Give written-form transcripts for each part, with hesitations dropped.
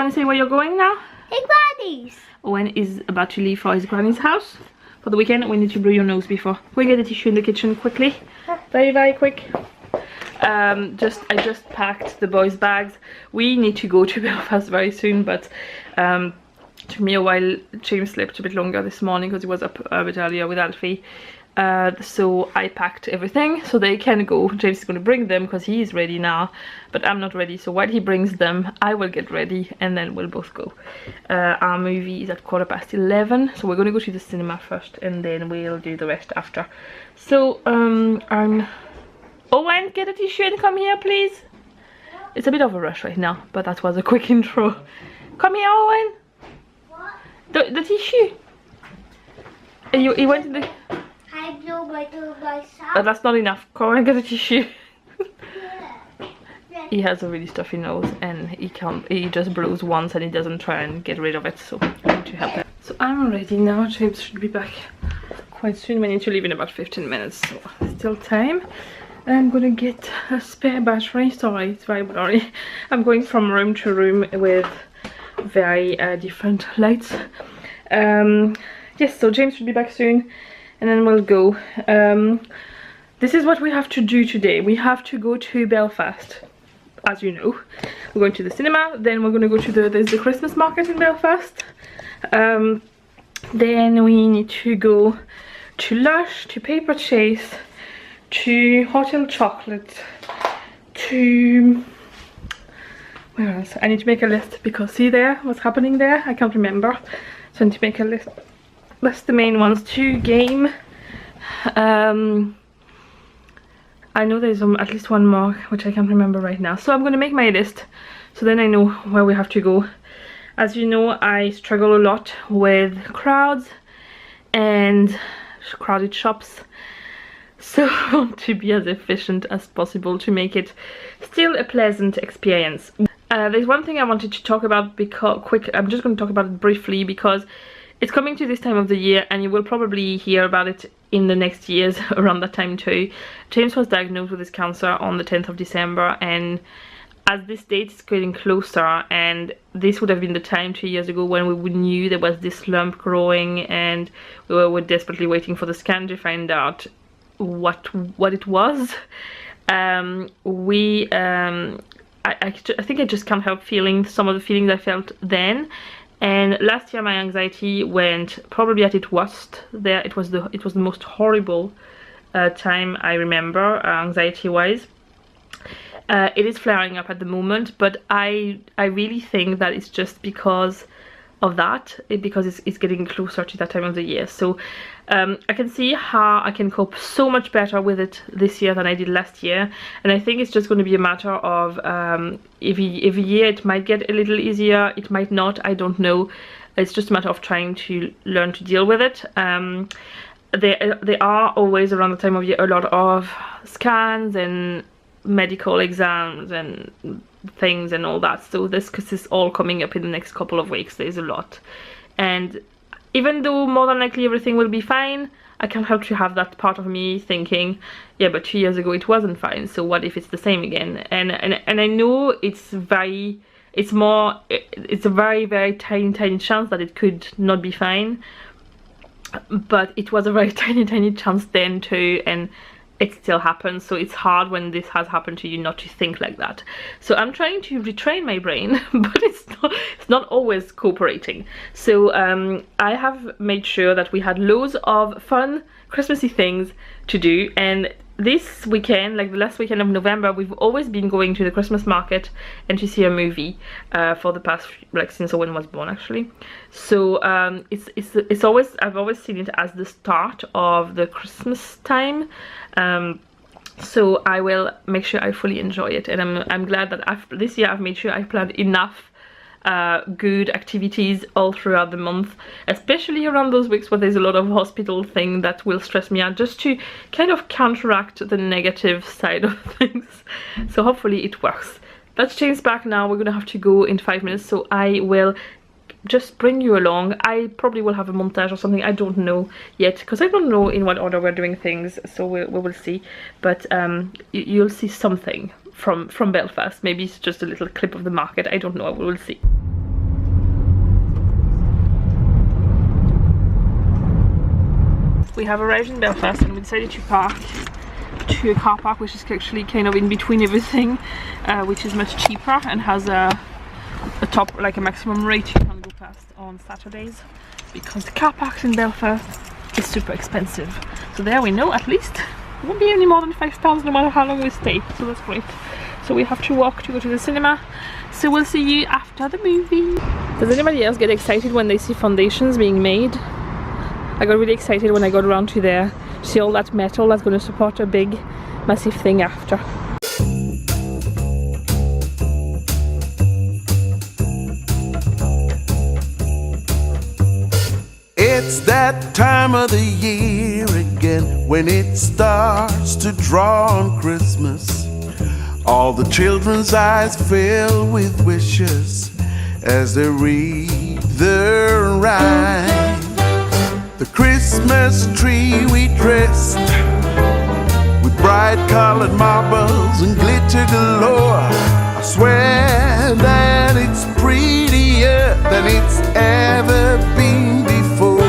want to say where you're going now? Hey, Granny's. Owen is about to leave for his granny's house for the weekend. We need to blow your nose before. We get the tissue in the kitchen quickly. Very, very quick. I just packed the boys' bags. We need to go to Belfast very soon, but took me a while. James slept a bit longer this morning because he was up a bit earlier with Alfie. So I packed everything so they can go. James is going to bring them because he is ready now, but I'm not ready. So while he brings them, I will get ready and then we'll both go. Our movie is at 11:15, so we're going to go to the cinema first and then we'll do the rest after. So Owen, get a tissue and come here, please. It's a bit of a rush right now, but that was a quick intro. Come here, Owen. What? The tissue. He went in the... I blew myself. But that's not enough. Come and get a tissue. Yeah. He has a really stuffy nose and he just blows once and he doesn't try and get rid of it, so I need to help him. So I'm ready now. James should be back quite soon. We need to leave in about 15 minutes, so still time. I'm gonna get a spare battery. Sorry, it's very blurry. I'm going from room to room with very different lights. Yes, so James should be back soon and then we'll go. This is what we have to do today. We have to go to Belfast, as you know. We're going to the cinema, then we're going to go to there's the Christmas market in Belfast. Then we need to go to Lush, to Paper Chase, to Hotel Chocolate, to... where else? I need to make a list because see there, what's happening there? I can't remember. So I need to make a list. That's the main ones. To Game. I know there's at least one more which I can't remember right now, so I'm going to make my list so then I know where we have to go. As you know, I struggle a lot with crowds and crowded shops, so I want to be as efficient as possible to make it still a pleasant experience. There's one thing I wanted to talk about because I'm just going to talk about it briefly because it's coming to this time of the year and you will probably hear about it in the next years around that time too. James was diagnosed with his cancer on the 10th of December, and as this date is getting closer, and this would have been the time 2 years ago when we knew there was this lump growing and we were desperately waiting for the scan to find out what it was. I think I just can't help feeling some of the feelings I felt then. And last year my anxiety went probably at its worst. There it was the most horrible time I remember, anxiety wise. It is flaring up at the moment, but I really think that it's just because of that, because it's getting closer to that time of the year. So I can see how I can cope so much better with it this year than I did last year, and I think it's just going to be a matter of every year it might get a little easier, it might not, I don't know. It's just a matter of trying to learn to deal with it. There are always around the time of year a lot of scans and medical exams and things and all that, so this is all coming up in the next couple of weeks. There's a lot, and even though more than likely everything will be fine, I can't help to have that part of me thinking, yeah, but 2 years ago it wasn't fine, so what if it's the same again? And I know it's a very very tiny chance that it could not be fine, but it was a very tiny chance then too, and it still happens. So it's hard when this has happened to you not to think like that. So I'm trying to retrain my brain, but it's not always cooperating. So I have made sure that we had loads of fun Christmassy things to do, and this weekend, like the last weekend of November, we've always been going to the Christmas market and to see a movie for the past, like, since Owen was born actually. So it's always, I've always seen it as the start of the Christmas time. So I will make sure I fully enjoy it, and I'm glad that this year I've made sure I've planned enough good activities all throughout the month, especially around those weeks where there's a lot of hospital thing that will stress me out, just to kind of counteract the negative side of things. So hopefully it works. That's James back now. We're gonna have to go in 5 minutes, so I will just bring you along. I probably will have a montage or something, I don't know yet, because I don't know in what order we're doing things, so we will see. But you'll see something from Belfast. Maybe it's just a little clip of the market, I don't know, we will see. we have arrived in Belfast and we decided to park to a car park which is actually kind of in between everything, which is much cheaper and has a top, like a maximum rate you can go past on Saturdays, because the car parks in Belfast is super expensive. So there we know at least it won't be any more than £5 no matter how long we stay, so that's great. So we have to walk to go to the cinema, so we'll see you after the movie. Does anybody else get excited when they see foundations being made? I got really excited when I got around to there to see all that metal that's going to support a big massive thing after. It's that time of the year again, when it starts to draw on Christmas. All the children's eyes fill with wishes as they read the rhyme. The Christmas tree we dressed with bright colored marbles and glitter galore. I swear that it's prettier than it's ever been before.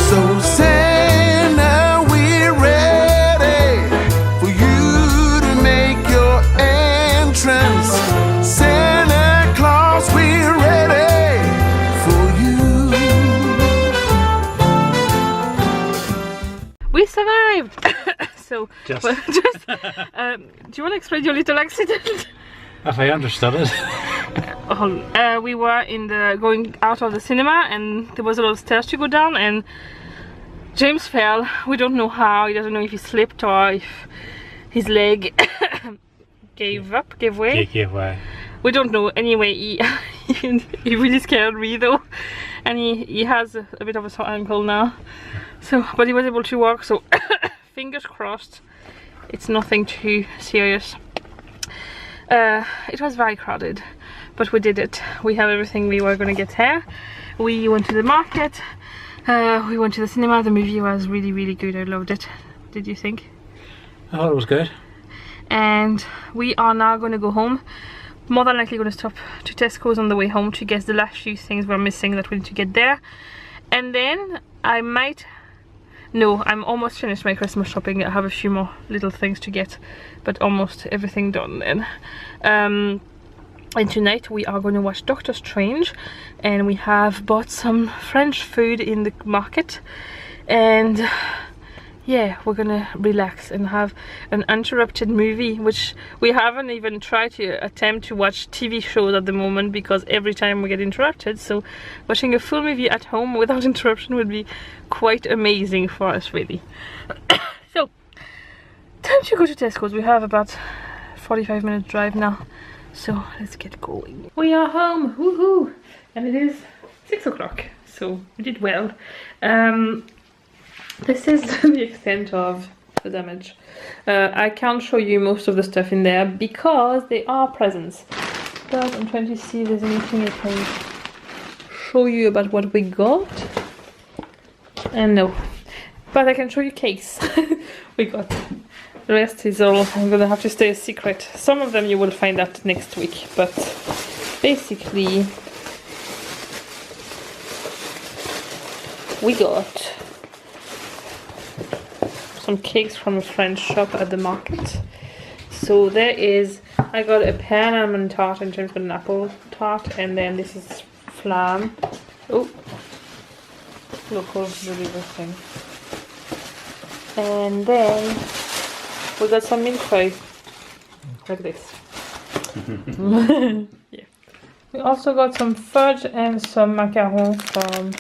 So Santa, we're ready for you to make your entrance. Santa Claus, we're ready for you. We survived! So, Just. well, do you want to explain your little accident? If I understood it. We were going out of the cinema and there was a lot of stairs to go down and James fell. We don't know how. He doesn't know if he slipped or if his leg gave way. Gave way. We don't know. Anyway, he really scared me though, and he has a bit of a sore ankle now. So, but he was able to walk. So, fingers crossed, it's nothing too serious. It was very crowded, but we did it. We have everything we were gonna get here. We went to the market. We went to the cinema. The movie was really, really good. I loved it. Did you think? I thought it was good. And we are now going to go home. More than likely going to stop to Tesco's on the way home to get the last few things we're missing that we need to get there. And then I might... No, I'm almost finished my Christmas shopping. I have a few more little things to get, but almost everything done then. And tonight we are going to watch Doctor Strange, and we have bought some French food in the market, and yeah, we're gonna relax and have an uninterrupted movie, which we haven't even tried to attempt to watch TV shows at the moment because every time we get interrupted. So watching a full movie at home without interruption would be quite amazing for us, really. So time to go to Tesco's. We have about 45-minute drive now, so let's get going. We are home, woohoo! And it is 6 o'clock, so we did well. This is the extent of the damage. I can't show you most of the stuff in there because they are presents. But I'm trying to see if there's anything I can show you about what we got. And no. But I can show you cakes we got. The rest is all I'm gonna have to stay a secret. Some of them you will find out next week, but basically we got some cakes from a French shop at the market. So there is, I got a pear and almond tart, and James got an apple tart, and then this is flan. Oh, local delivery thing. And then we got some milk like this. Yeah. We also got some fudge and some macarons from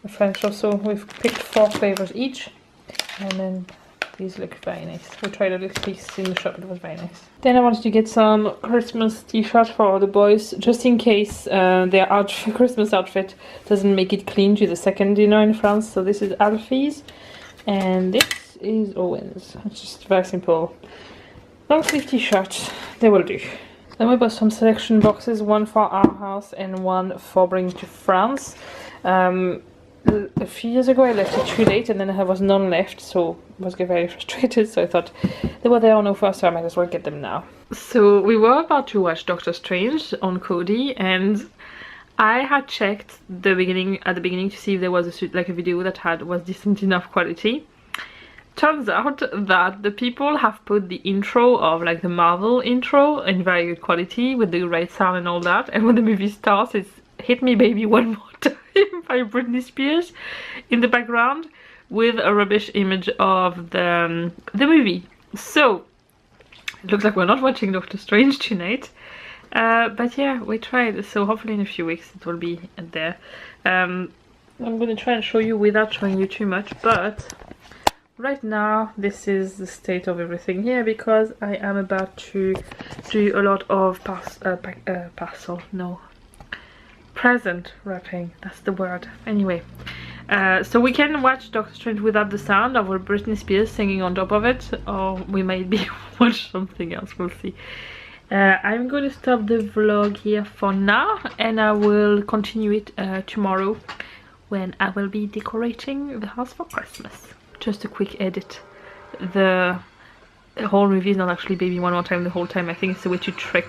a French shop. So we've picked 4 flavors each, and then these look very nice. We tried a little piece in the shop, it was very nice. Then I wanted to get some Christmas t-shirts for the boys, just in case their Christmas outfit doesn't make it clean to the second dinner in France. So this is Alfie's, and this is Owen's. It's just very simple long sleeve t-shirts, they will do. Then we bought some selection boxes, one for our house and one for bringing to France. A few years ago I left it too late, and then there was none left, so I was getting very frustrated, so I thought they were there on offer, so I might as well get them now. So we were about to watch Doctor Strange on Cody, and I had checked at the beginning to see if there was a video that was decent enough quality. Turns out that the people have put the intro of like the Marvel intro in very good quality with the right sound and all that, and when the movie starts it's Hit Me Baby One More Time by Britney Spears in the background with a rubbish image of the movie. So it looks like we're not watching Doctor Strange tonight. But yeah, we tried, so hopefully in a few weeks it will be there. I'm gonna try and show you without showing you too much, but right now this is the state of everything here because I am about to do a lot of present wrapping, that's the word. Anyway, so we can watch Doctor Strange without the sound of Britney Spears singing on top of it, or we might be watch something else, we'll see. I'm going to stop the vlog here for now, and I will continue it tomorrow when I will be decorating the house for Christmas. Just a quick edit. The whole movie is not actually Baby One More Time the whole time. I think it's a way to trick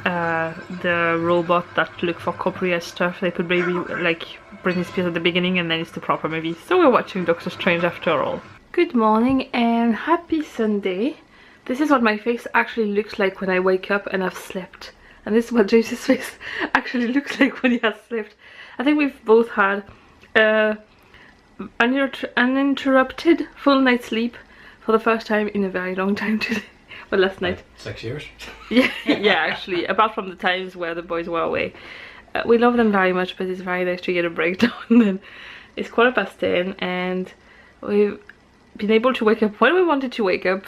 the robot that look for copyright stuff. They put Baby, like Britney Spears at the beginning, and then it's the proper movie. So we're watching Doctor Strange after all. Good morning and happy Sunday. This is what my face actually looks like when I wake up and I've slept. And this is what James's face actually looks like when he has slept. I think we've both had uninterrupted full night's sleep for the first time in a very long time today. Well, last night. 6 years? Yeah, actually. Apart from the times where the boys were away. We love them very much, but it's very nice to get a breakdown. And it's 10:15 and we've been able to wake up when we wanted to wake up.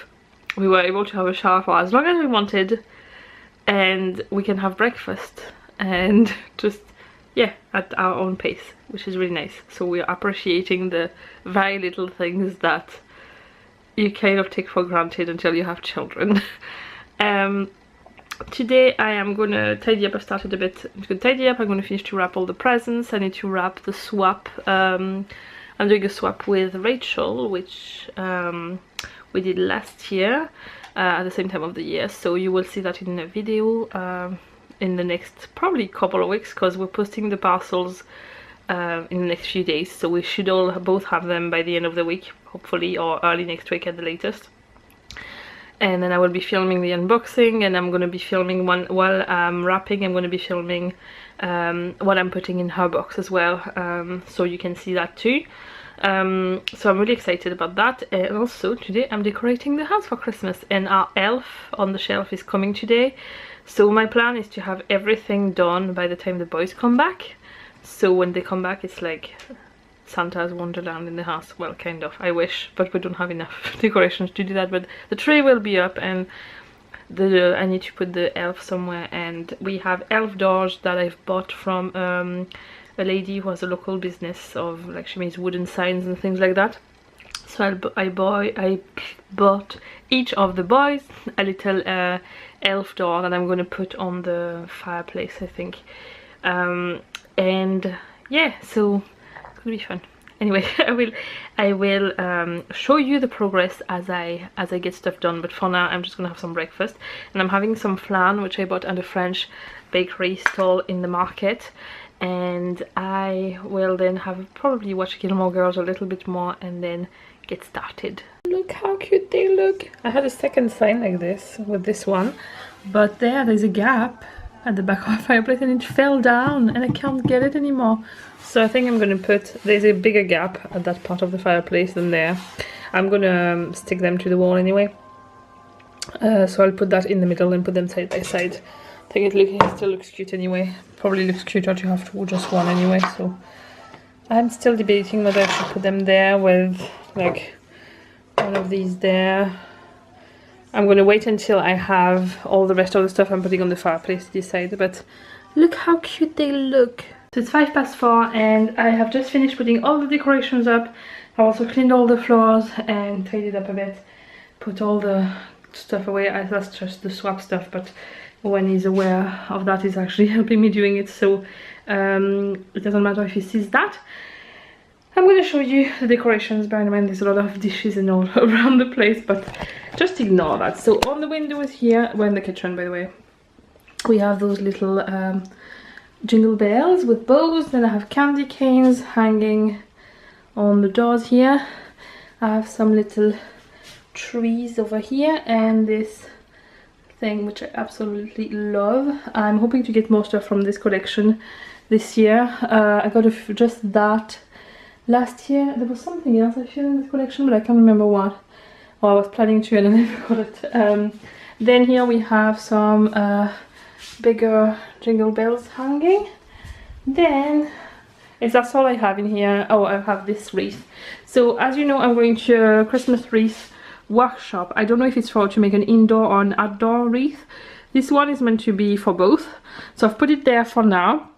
We were able to have a shower for as long as we wanted, and we can have breakfast and just, yeah, at our own pace, which is really nice. So we're appreciating the very little things that you kind of take for granted until you have children. Today I am gonna tidy up. I started a bit. I'm gonna tidy up. I'm gonna finish to wrap all the presents. I need to wrap the swap. I'm doing a swap with Rachel, which we did last year at the same time of the year, so you will see that in a video in the next probably couple of weeks, because we're posting the parcels in the next few days, so we should all both have them by the end of the week, hopefully, or early next week at the latest. And then I will be filming the unboxing, and I'm going to be filming one while I'm wrapping. I'm going to be filming what I'm putting in her box as well, so you can see that too. So I'm really excited about that. And also today I'm decorating the house for Christmas, and our elf on the shelf is coming today, so my plan is to have everything done by the time the boys come back, so when they come back it's like Santa's Wonderland in the house. Well, kind of, I wish, but we don't have enough decorations to do that. But the tree will be up, and I need to put the elf somewhere, and we have elf doors that I've bought from a lady who has a local business of, like, she makes wooden signs and things like that. So I bought each of the boys a little elf door that I'm going to put on the fireplace, I think. And yeah, so it's gonna be fun. Anyway, I will show you the progress as I get stuff done, but for now I'm just gonna have some breakfast, and I'm having some flan which I bought at a French bakery stall in the market, and I will then probably watch Gilmore Girls a little bit more and then get started. Look how cute they look. I had a second sign like this with this one, but there's a gap at the back of the fireplace and it fell down and I can't get it anymore. So I think I'm gonna there's a bigger gap at that part of the fireplace than there. I'm gonna stick them to the wall anyway. So I'll put that in the middle and put them side by side. I think it still looks cute anyway. Probably looks cuter to have just one anyway, so I'm still debating whether I should put them there with like one of these there. I'm gonna wait until I have all the rest of the stuff I'm putting on the fireplace to decide, but look how cute they look. So it's 4:05 and I have just finished putting all the decorations up. I also cleaned all the floors and tidied up a bit, put all the stuff away. That's just the swap stuff, but when he's aware of that, he's actually helping me doing it, so it doesn't matter if he sees that. I'm going to show you the decorations. Bear in mind there's a lot of dishes and all around the place, but just ignore that. So on the windows here, we're in the kitchen by the way, we have those little jingle bells with bows. Then I have candy canes hanging on the doors here. I have some little trees over here and this thing which I absolutely love. I'm hoping to get more stuff from this collection this year. I got just that last year. There was something else I feel in this collection, but I can't remember what. Well, I was planning to and I never got it. Then here we have some bigger jingle bells hanging. Then that's all I have in here. Oh, I have this wreath. So as you know, I'm going to a Christmas wreath workshop. I don't know if it's to make an indoor or an outdoor wreath. This one is meant to be for both. So I've put it there for now.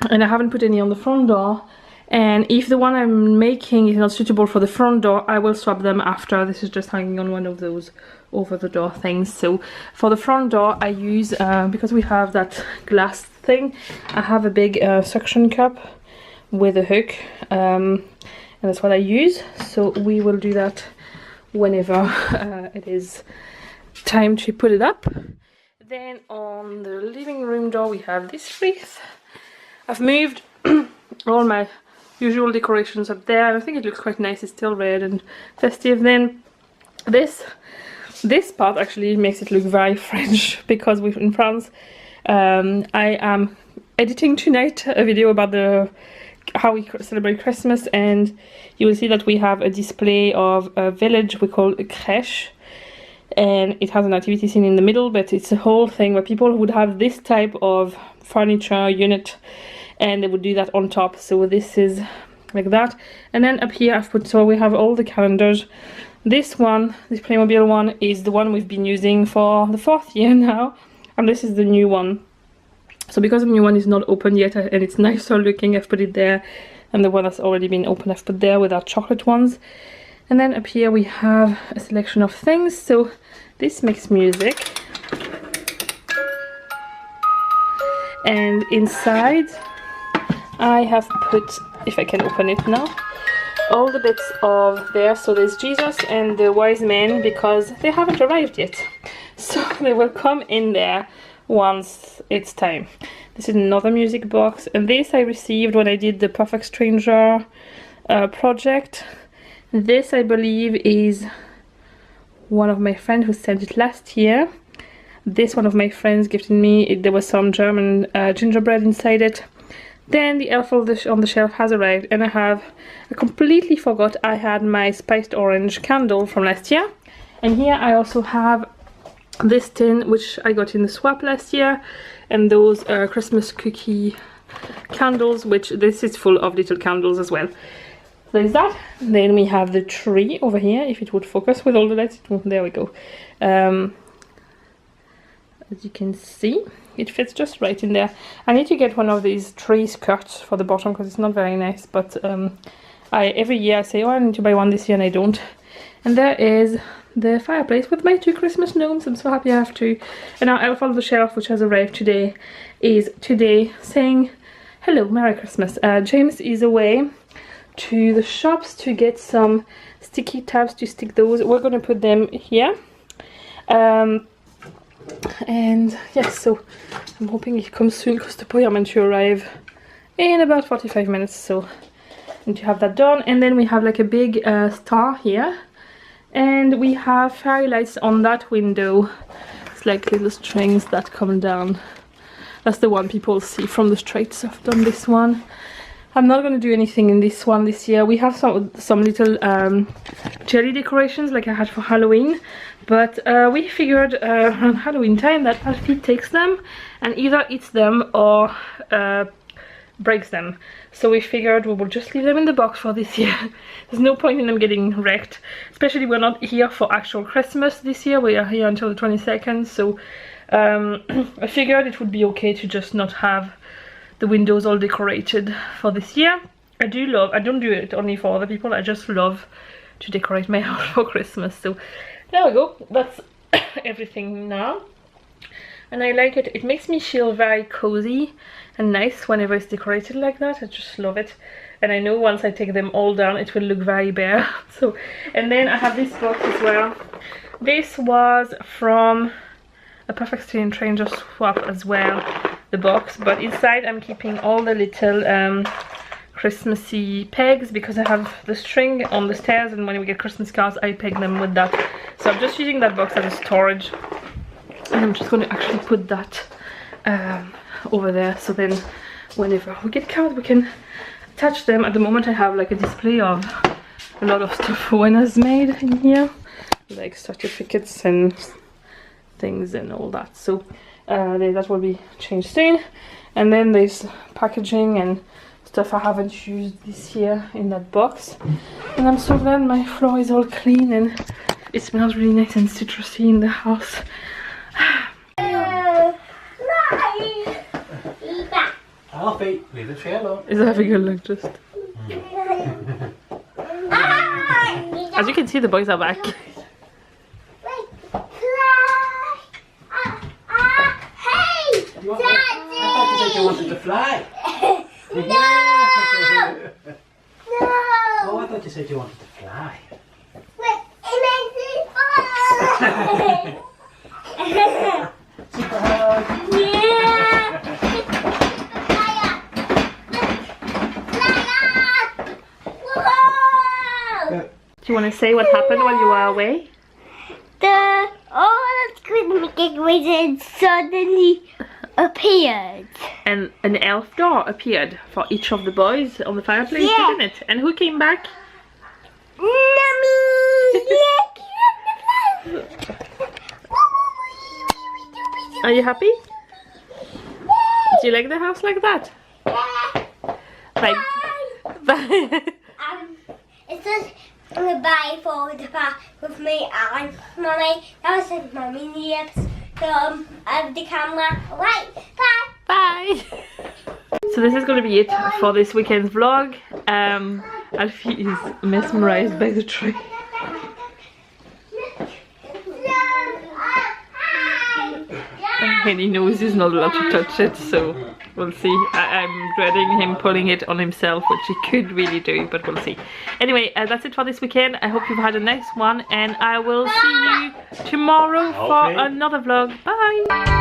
And I haven't put any on the front door. And if the one I'm making is not suitable for the front door, I will swap them after. This is just hanging on one of those over the door things. So for the front door I use, because we have that glass thing, I have a big suction cup with a hook, and that's what I use. So we will do that whenever it is time to put it up. Then on the living room door we have this wreath. I've moved all my usual decorations up there. I think it looks quite nice. It's still red and festive. Then this part actually makes it look very French, because we're in France. I am editing tonight a video about how we celebrate Christmas, and you will see that we have a display of a village we call a crèche, and it has an activity scene in the middle, but it's a whole thing where people would have this type of furniture unit and they would do that on top. So this is like that. And then up here I've put, so we have all the calendars. This one, this Playmobil one, is the one we've been using for the 4th year now, and this is the new one. So because the new one is not open yet and it's nicer looking, I've put it there, and the one that's already been open I've put there with our chocolate ones. And then up here we have a selection of things. So this makes music, and inside I have put, if I can open it now, all the bits of there. So there's Jesus and the wise men, because they haven't arrived yet, so they will come in there once it's time. This is another music box, and this I received when I did the Perfect Stranger project. This I believe is one of my friends who sent it last year. This one of my friends gifted me. There was some German gingerbread inside it. Then the elf on the shelf has arrived, and I completely forgot I had my spiced orange candle from last year. And here I also have this tin which I got in the swap last year, and those Christmas cookie candles, which this is full of little candles as well. There's that. Then we have the tree over here, if it would focus with all the lights. There we go. As you can see, it fits just right in there. I need to get one of these tree skirts for the bottom because it's not very nice, but every year I say, oh, I need to buy one this year, and I don't. And there is the fireplace with my 2 Christmas gnomes. I'm so happy I have 2. And our elf on the shelf, which has arrived today, is today saying hello, Merry Christmas. James is away to the shops to get some sticky tabs to stick those. We're going to put them here. And yes, so I'm hoping it comes soon, because the boy are meant to arrive in about 45 minutes, so I need to have that done. And then we have like a big star here, and we have fairy lights on that window. It's like little strings that come down. That's the one people see from the street, so I've done this one. I'm not going to do anything in this one this year. We have some little jelly decorations like I had for Halloween, but we figured around Halloween time that Alfie takes them and either eats them or breaks them. So we figured we will just leave them in the box for this year. There's no point in them getting wrecked, especially we're not here for actual Christmas this year. We are here until the 22nd, so I figured it would be okay to just not have the windows all decorated for this year. I don't do it only for other people, I just love to decorate my house for Christmas. So there we go, that's everything now. And I like it, it makes me feel very cozy and nice whenever it's decorated like that. I just love it. And I know once I take them all down it will look very bare. So, and then I have this box as well. This was from a Perfect Stranger swap as well. the box, but inside I'm keeping all the little Christmassy pegs because I have the string on the stairs, and when we get Christmas cards I peg them with that. So I'm just using that box as a storage, and I'm just going to actually put that over there, so then whenever we get cards we can attach them. At the moment I have like a display of a lot of stuff Wenna's made in here, like certificates and things and all that, so that will be changed soon. And then there's packaging and stuff I haven't used this year in that box, and I'm so glad my floor is all clean and it smells really nice and citrusy in the house. Alfie, leave the chair alone. Is having a look just. As you can see, the boys are back. Hey! I thought you said you wanted to fly. No! Oh, I thought you said you wanted to fly. Wait, it makes me fly! Super hug. Yeah! Whoa! Do you want to say what happened while you were away? All the Christmas decorations suddenly appeared. And an elf door appeared for each of the boys on the fireplace, Yeah. didn't it? And who came back? Mommy! Are you happy? Do you like the house like that? Like, It's just goodbye for the part with me and Mommy. That was like Mommy's lips. So I have the camera. Right, bye. bye. So this is going to be it for this weekend's vlog. Alfie is mesmerized by the tree. And he knows he's not allowed to touch it, so we'll see. I'm dreading him pulling it on himself, which he could really do, but we'll see. Anyway, that's it for this weekend. I hope you've had a nice one, and I will see you tomorrow for another vlog. Bye!